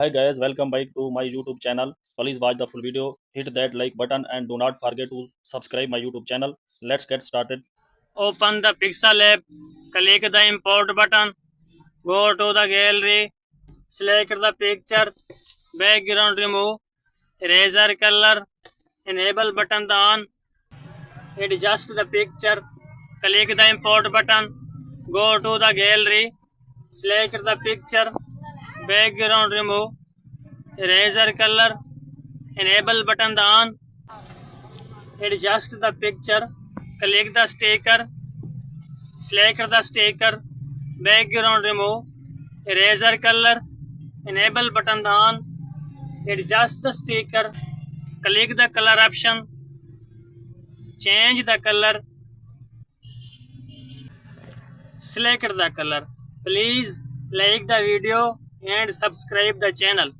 Hi guys, welcome back to my YouTube channel. Please watch the full video, hit that like button and do not forget to subscribe my YouTube channel. Let's get started. Open the Pixel app, click the import button, go to the gallery, select the picture, background remove, eraser color, enable button on, adjust the picture, click the import button, go to the gallery, select the picture, background remove, eraser color, enable button on, adjust the picture, click the sticker, select the sticker, background remove, eraser color, enable button on, adjust the sticker, click the color option, change the color, select the color. Please like the video and subscribe the channel.